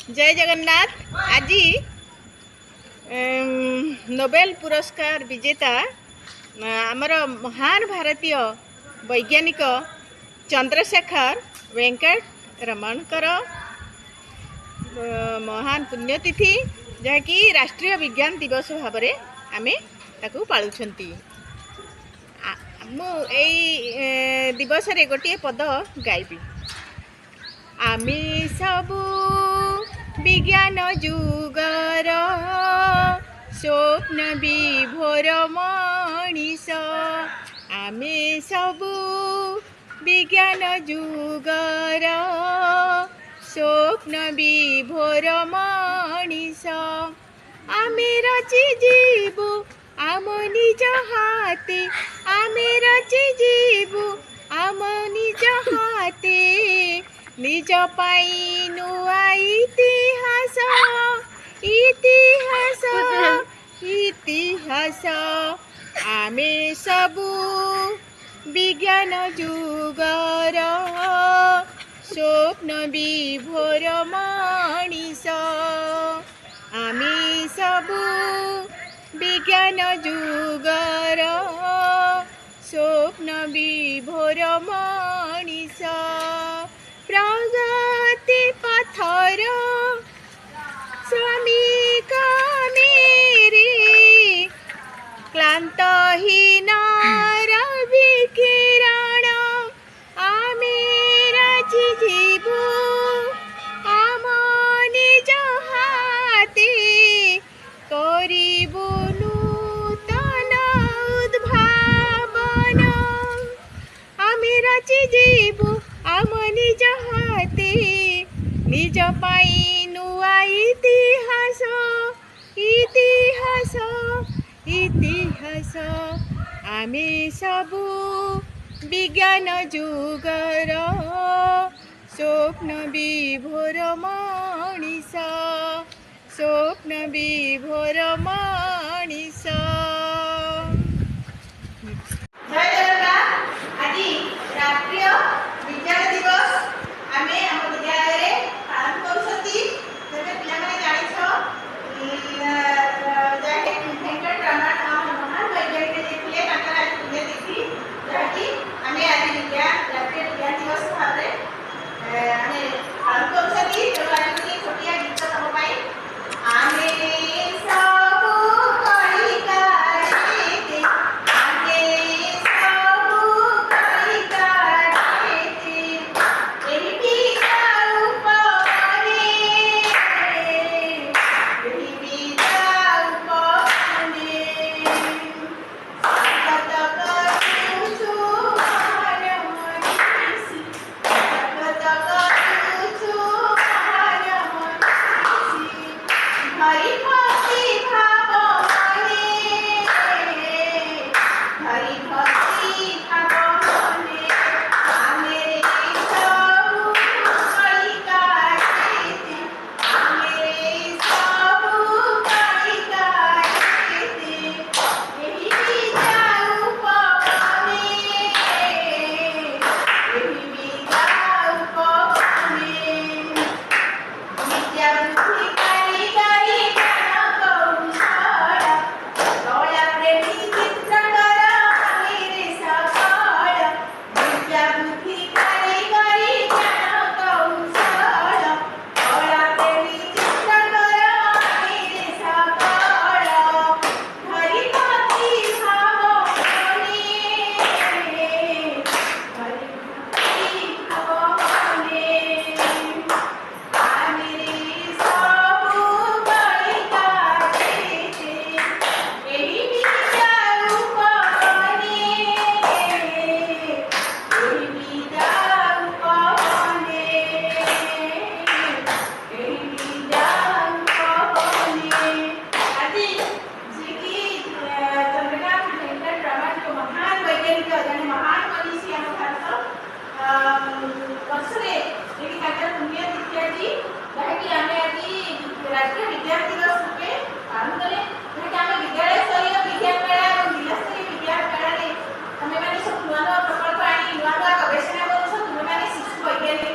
जय जगन्नाथ। आज नोबेल पुरस्कार विजेता आमर महान भारतीय वैज्ञानिक चंद्रशेखर वेंकट रमणकर महान पुण्यतिथि जहाँकि राष्ट्रीय विज्ञान दिवस भाव में आमे ताकू पालुछंती। दिवस रे गोटे पद गाइबी। आमे सबू विज्ञान जुगर स्वप्न विभोर मनीष। आमे सबू विज्ञान जुगर स्वप्न विभोर मनीष। आमे रची जीवु आम निज हाते। आमे रची जीवु आम निज हाते। निज पाई नुआ इतिहास इतिहास इतिहास। आमे सबू विज्ञान जुगर स्वप्न विभोर मनीष। आमे सबू विज्ञान जुगर स्वप्न विभोर मनीष। प्रगति पथर श्रमिक मेरे क्लांतहीन रवि किरण। आमे रची जीवु आम निज हाते। करिबु नूतन उद्भावन। आमे रची जीवु आम निज हाते। निज पाई नुआ इतिहास इतिहास इतिहास। आमे सबू विज्ञान जुगर स्वप्न विभोर मनीष। स्वप्न विभोर मनीष। जय जगन्नाथ। आज राष्ट्रीय विज्ञान दिवस आमे हम विद्यालय रे पालन करछती। जबे पिला माने जानिछो जाके वेंकट रमण महान वैज्ञानिक देखले ताकर आज पुण्यतिथि जाकी आमे आज राष्ट्रीय विज्ञान दिवस भाबरे आमे पालन करछती। तो आज छोटिया गीत सब पाई। आमे सबू कलिकारेते। आमे सबू कलिकारेते। एही विद्या उपरे एही विद्या उपरे सतत करुछु हर मनीषी। सतत करुछु हर मनीषी। हरि भक्ति भाव मने हरि भक्ति भाव मने। आमे सबू कलिकारेते। आमे सबू कलिकारेते। एही विद्या उपरे एही विद्या उपरे। विद्या बुद्धि कारीगरी ज्ञान कौशल कला प्रेमी चित्रकर मेरे सफल। विद्या बुद्धि कारीगरी ज्ञान कौशल कला प्रेमी चित्रकर मेरे सफल। हरि भक्ति भाव मने हरि भक्ति भाव मने। आमे सबू कलिकारेते। एही विद्या उपरे एही विद्या उपरे एही विद्या उपरे। आज जी चंद्रकांत वेंकट रमण जो महान वैज्ञानिक जने महान मनीषी हम भारत वर्षरे एकी ताकर पुण्यतिथि आज जहाँकि आमे आज राष्ट्रीय विज्ञान दिवस रूपे पालन कले। जहाँकि आमे विद्यालय स्तरीय विज्ञान मेला और जिला स्तरीय विज्ञान मेला रे तमे माने सब नुआ नुआ प्रकल्प आनी नुआ नुआ गवेषणा करूछ। तुमे माने शिशु वैज्ञानिक